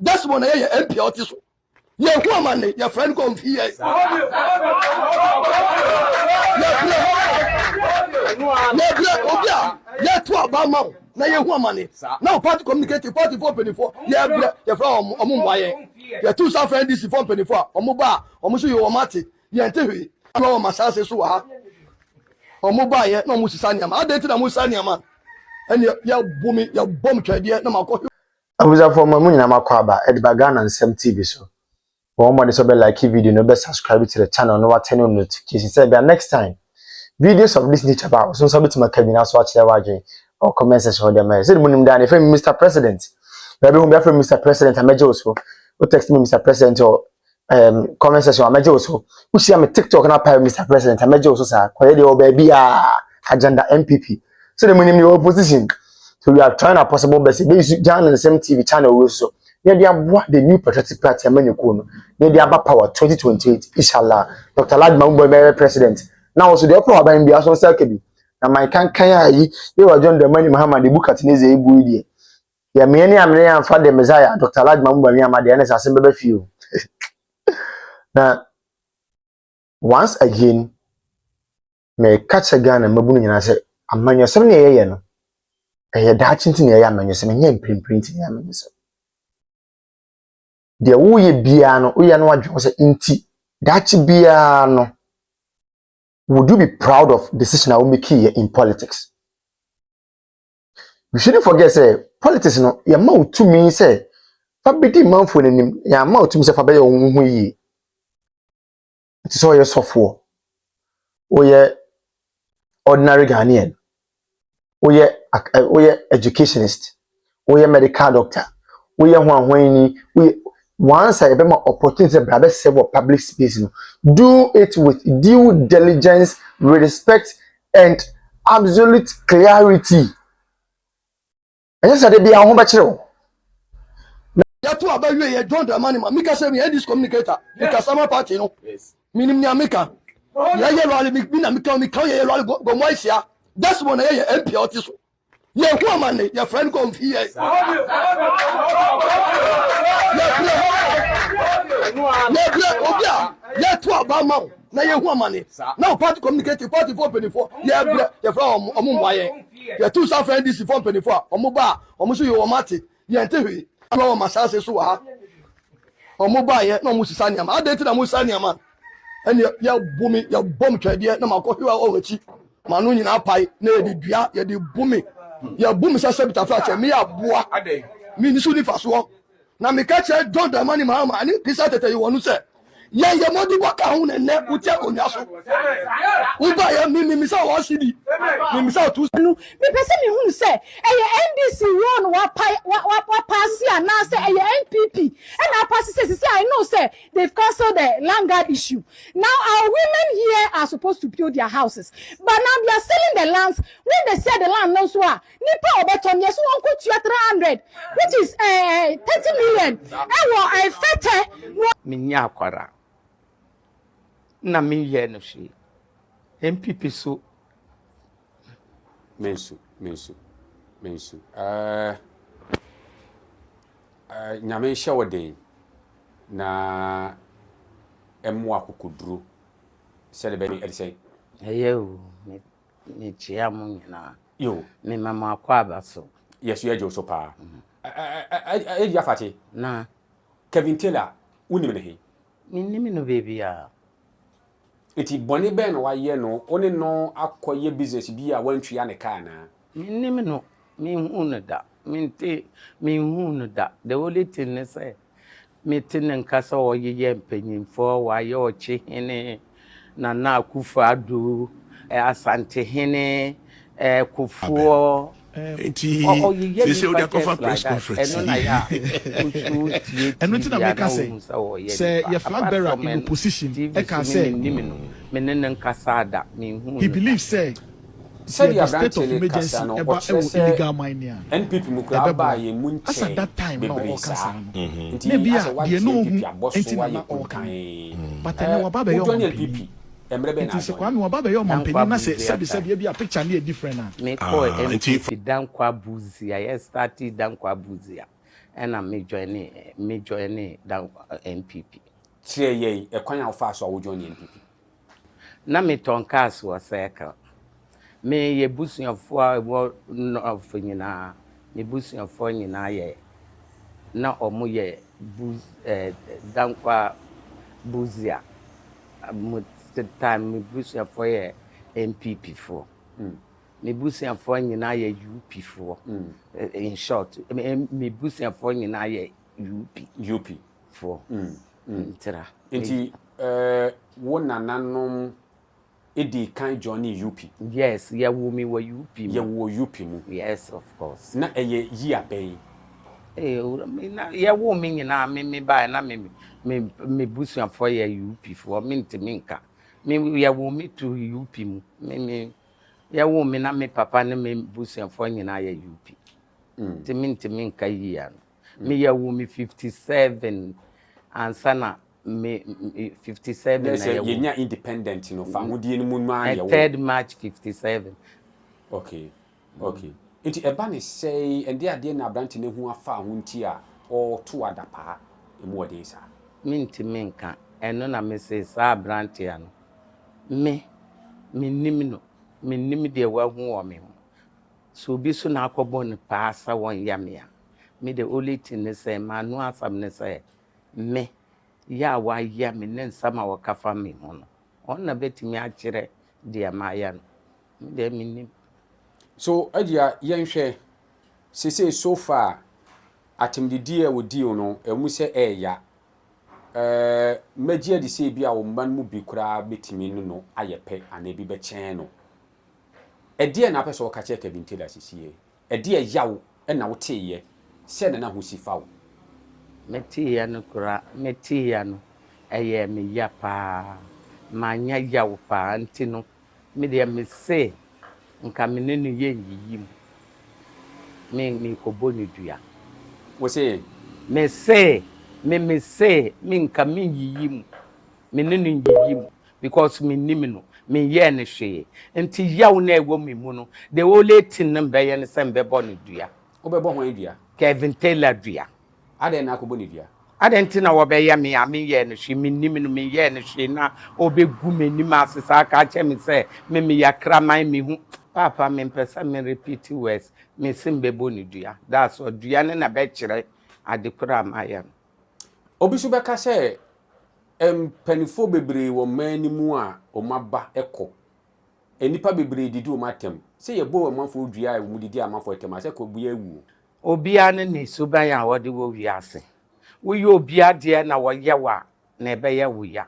That's one MP artist. Yeah, woman, your friend come here. Yeah, 2 about mouth. Now you woman. Now party communicating party 424. Yeah, you're from Omumbaye. You're 2 South NDC 424. Omuba, Omusu, you are Mati. Yeah, Terry. I'm on my sasa. Omubaye, no Musaniam. I dated a Musaniam. And you're bomb trade. No, my I was a former Munina Makwaba at Bagana and Sam TV show. One more is like video, no best subscribe to the channel, no turn on notifications. Say next time. Videos of this nature about so submit to my cabin as watch their wagging or comment section for them. Said Munim Danny from Mr. President. Maybe whom from Mr. President and Major also. Who text me Mr. President or comment section or Major also. Who see I'm a TikTok and I pay Mr. President and Major also sir. Kwede o baby agenda MPP. So the Munim the opposition. So we are trying our possible best. They use John and the same TV channel also. They are what the new patriotic party and menu kono. They are power 2028. Inshallah. Dr. Mahama president. Now also the problem about MBA so selkebi. Na my kan yi you John the money Mahama the book at Neze Agu die. Ya me ni amene am fa the Messiah Dr. Mahama ni amade na asem bebe fie. Na once again me catch a gun and mabunu nyina say amanyo sem ne yeye no. Eye da chinti ne yeye amanyo sem nye print ne amanyo sem. De wo ye bia no wo ye no wadwo say inti da chi bia no. Would you be proud of decision I will make here in politics? We shouldn't forget, say, politics, no, your mouth to me, say, Fabity Manful in him, your mouth to me, say, Fabe, it is all your software, or your ordinary Ghanaian, or your educationist, or your medical doctor, or your one once I have more opportunity to serve public space, do it with due diligence, respect, and absolute clarity. And yes, I be a home bachelor. That's what about you. Don't the money, Mika say me this communicator. Because some party, no. Yes. Minimum Mika. That's one MP artist. Yeah, woman, your friend come here. Yeah, 2 about mouth. Now you woman. Now party communicating party 424. Yeah, you're from Omumbaye. You're 2 South NDC 424. Omuba, Omusu, you are Mati. Yeah, Terry. I'm on my sasa. Omubaye, no Musaniam. I dated a Musaniam. And you're bomb trade. No, my coffee over cheap. Manu in our pie, near the Dria, you're the booming. Your boom is a subject of me a bois. Minisuni Faswa. Now, me catch a don't the money, Mahama, and it is at you want to say. Yeah, your mother walk out and net would tell on Yasso. We buy a Miss our city. Miss out to me, person who say, NDC won what pass here now say a NPP. And our pastor says, I know, sir, they've cancelled the land guard issue. Now, our women here are supposed to build their houses, but now they are selling the lands. When they sell the land, no swap. Nipa Obeton, yes, 1,300, which is 30 million. I fete. Minyakwara. Na mi ye no shi MPP so mensu nyame hye woden na emu akukuduro se de be ni edise eyo ni chia mu nyina yo me mama akwa abaso yesu ye jo so pa e ya fati na Kevin Taylor unim ne he minimi no baby a iti boni be no waye no oni no akoye business bi a wantua ne ka na minimi no mi hunu da mi hunu da the only thing is say me tin nkasa oyeye mpanyimfo waye oche hene na akufa adu asante hene kufuo enti this is the press conference and nothing that make us say your flag bearer in opposition e can say menene nkasada me hu he believes say the state of emergency about illegal mining NPP mukura ba ye munche as at that time no all kasa enti maybe they know enti na all kan but na wa ba be your NPP emrebe It na is kwa me oba yo mampeni na se bi a picture na different na. Me ko MPP dan kwa buzia. I started dan kwa buzia. And me join dan MPP. Tire ye ekwan a fa so wo join NPP. Na me tonkas wo circle. Me ye busuafo a wo no nyina. Me busuafo nyina ye. Na omo ye dan kwa buzia. Time me busuafo ye MPP for. Me busuafo nyina ye UP for. In short, me busuafo nyina ye UP for. Tira. Enti wo nananom edi kan join UP. Yes, ya wo me wo UP. Ye wo UP mu. Yes, of course. Na eye yi aben. Na ya wo me nyina me ba na me busuafo ye UP for me ntimi nka. Me ya wo me to UP mu. Me ya wo me na me papa na me busuafo nyina ye UP. Ntimi nka yi ya. Me ya wo me 57 and sana me 57 na ye nya independent no fa hodie no mu ma ye wo 3rd March 57. Okay. Enti eba ne say ende ade na abranti ne hu afa ho nti a o to adapa emu ode sa Ntimi nka eno na me say sa abranti ya no me nim de wa hu o me ho so bi so na akobo ne paasa won ya me ya me the only thing ne say ma no asam ne say me ya wa ya me ne nsama wa kafa me ho no on na betimi a kire de ma ya no me de me nim. so adia yenhwe sese so far atemdidi e wodi no emu se eya magia di se bia wo man mu bi kura betimi no ayepe anabi be chen no ede na pese wo ka che Kevin Taylor sisie ede yawo na wo teye se na ho sifa wo Metia no kura metia no eye me ya pa manya yawo pa anti no me de me se nka me ne no ye yiyim me ko boni dua wo se me se me nka me yiyim me ne no yiyim because me nim no me ye ne hwe nti yawo na ewo me mu no the only thing no be ye ne se mbe boni dua wo be bo ho dua Kevin Taylor dua ade na akoboni dua adenti na wobeya me ye no hwe me nim no me ye no hwe na obegu me nim asesa ka che me se me ya kraman me hu papa me pesa me repeat words me simbe boni dua that's what dua ne na be kire adekura maya obisu be ka se penifo bebre wo manimu a o maba eko enipa bebre didi o matem se ye bo manfo dua e mu didi amanfo etem ase ko bu ewu obia ne ne suban ya wode wo wiase wo ye obia de na wo ye wa na ebe ye wo ya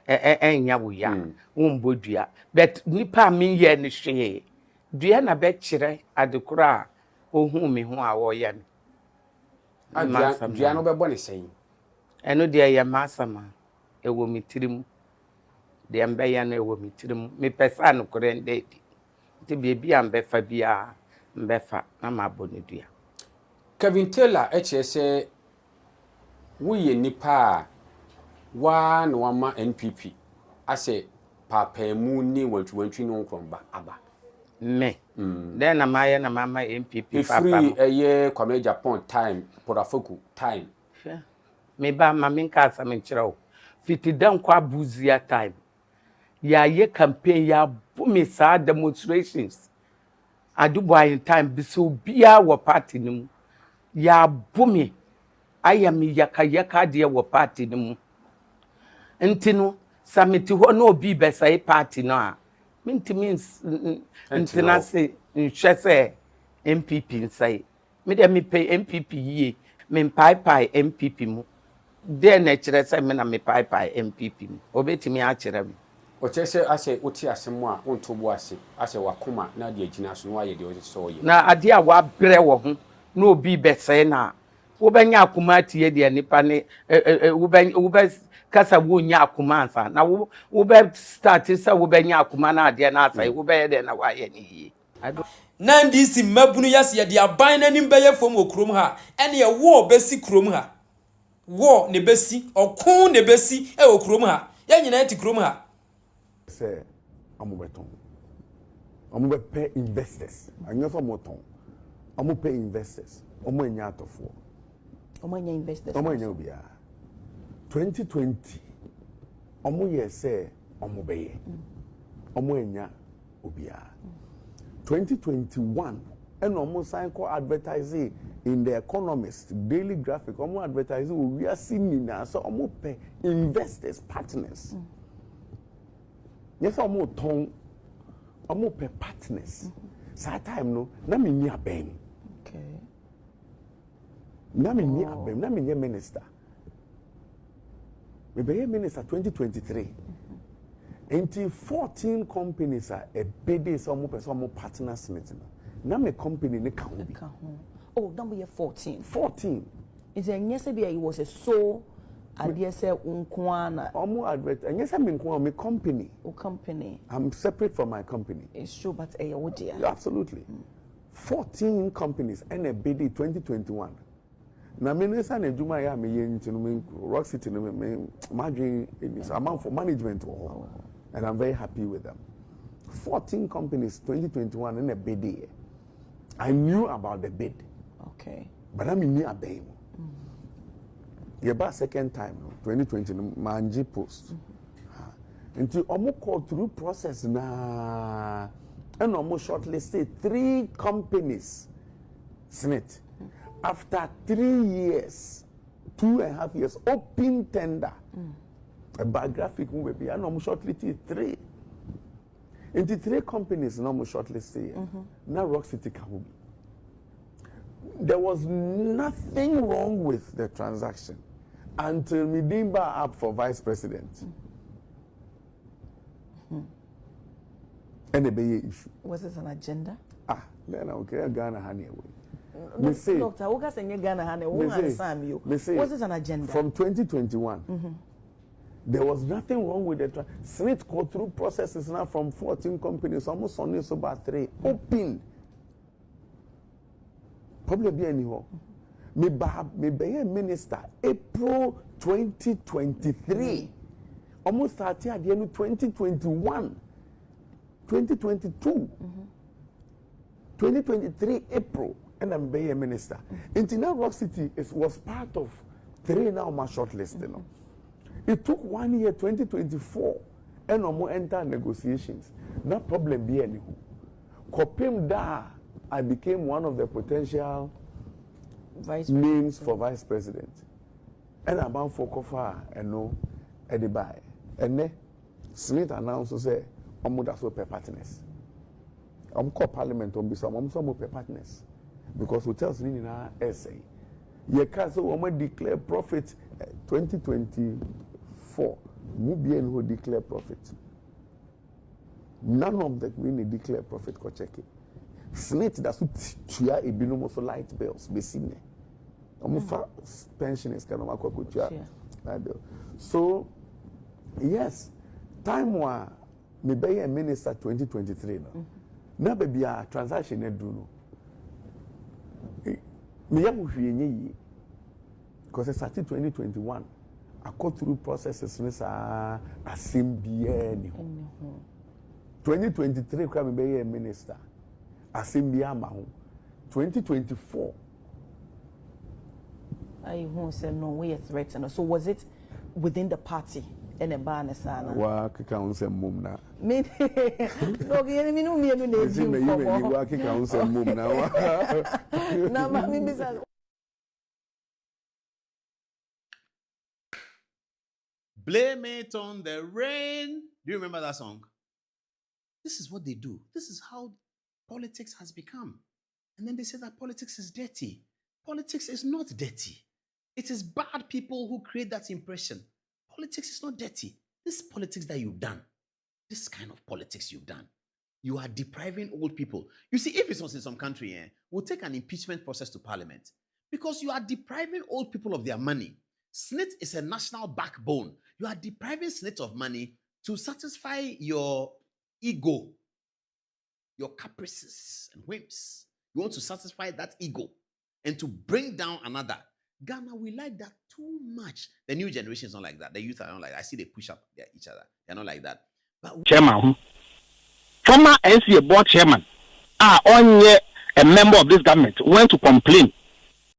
enya wo ya wo mbodua but nipa me ye ne hwe dua na be kire adekura ohu me hu a wo ye me dua no be bo ne sen eno de ye masama ewo mitirim de mbe ya na ewo mitirim me pesa no kore ndedi ti bia ambefa bia mbefa na maboni dua Kevin Taylor se wo ye nipa wa na wama NPP ase papa mu ni wantwantwi no nkromba aba me then na maye na mama NPP papa free eye kwame Japan time porafoku time me ba mama nka sa me kire o fitidan kwa buzia time ya ye campaign ya bumi sa demonstrations aduboy time biso bia wo party nimu ya bumi ayami yaka de wo party nimu ntino samiti ho na obi besa party no a mentimi ntina se nhwese MPP nsai me de me pay MPP yie me pai MPP mu de na kire se me na me pai MPP mu obetimi a kire me o chese ase oti asem a wonto bo ase wakoma na de agina so no aye de o so ye na ade a wa brɛ wo ho na obi bɛsɛ na wo bɛnya akoma tie de nipa ne wo bɛ kasa wo nya akoma ansa na wo bɛ start sɛ wo bɛnya akoma na ade na asai wo bɛyɛ de na wa yɛ ni yi na NDC mabunu yase de aban nanim bɛyɛ fom okrom ha ɛne ye wo bɛsi krom ha wo ne bɛsi ɔko ne bɛsi okrom ha ya nyina ti krom ha Say, I'm pay investors. I know for more ton. I'm pay investors. I'm nyata for. I'm investors. I'm nyobia. 2020. I'm ye say I'm obey. I'm nya obia. 2021. And almost sign call advertising in the Economist daily graphic. Almost advertising we are seeing now. So almost pay investors partners. Yes, almost tongue. Almost pay partners. So time no. Na me ni abem. Okay. Na me ni abem. Na me ni minister. Me be minister 2023. Until 14 companies are a bid some partners meeting. Na me company ne can be. Oh, number 14. 14. Is there yesterday it was a so idea say unkwana. Omo advert. And yes, I mean my company. O company. I'm separate from my company. It's true, but oh dear. Absolutely. 14 companies and a bid 2021. Na minister na juma ya me yen tinu Rock City no me margin is amount for management and I'm very happy with them. 14 companies 2021 and a bid. I knew about the bid. Okay. But I mean a bid. About second time 2020 manji post. Until almost call through process na and almost shortlisted 3 companies. Senate. After 3 years, 2.5 years, open tender. A biographic movie, and almost shortlisted 3. Into 3 companies, and almost shortlisted. Now Rock City can be. There was nothing wrong with the transaction until Midimba up for vice president. And the Bay issue. Was it an agenda? Then okay, Ghana honey away. Doctor, who got any Ghana honey? Who understand you? Was it an agenda? From 2021, there was nothing wrong with the Senate go through processes now from 14 companies, almost only so about 3 open. Probably be anyhow. Me be a minister April 2023. Almost started at the end of 2021, 2022, 2023 April. And I'm a minister. Until Rock City was part of 3 now my shortlist. You know. It took 1 year, 2024, and no more enter negotiations. No problem be any. Kopim da, I became one of the potential names for vice president. And about for Kofa and no Edibai. And then Smith announced to say, that's so partners. I'm called parliament on this, I'm so partners. Because hotels in our essay. Ye caso woman declare profit 2024. Mubian who declare profit. None of the we declare profit ko check it. Snit that's what tia e binu so light bills be seen. Omufa pensioners can ma ko tia. So yes, time wa me be a minister 2023 no. Na be a transaction e do no. Because I started 2021, I got through processes a assembly. 2023, I be a minister. Assembly 2024. I won't say no way threatened. So was it within the party? And a banner sana. Work council mum na. Me no me no me no dey do you work council mum now. Na ma me bisa. Blame it on the rain. Do you remember that song? This is what they do. This is how politics has become. And then they say that politics is dirty. Politics is not dirty. It is bad people who create that impression. Politics is not dirty. This politics that you've done, this kind of politics you've done, you are depriving old people. You see, if it was in some country, we'll take an impeachment process to parliament because you are depriving old people of their money. SNIT is a national backbone. You are depriving SNIT of money to satisfy your ego, your caprices and whims. You want to satisfy that ego and to bring down another. Ghana, we like that too much. The new generation is not like that. The youth are not like that. I see they push up each other. They're not like that. chairman. Former NCA board chairman, only a member of this government, went to complain